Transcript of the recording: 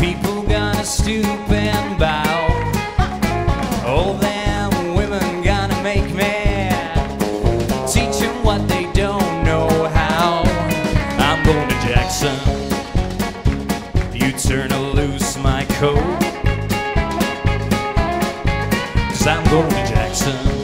People gonna stoop and bow. All them women gonna make me teach them what they don't know how. I'm going to Jackson. You turn loose my coat, 'cause I'm going to Jackson.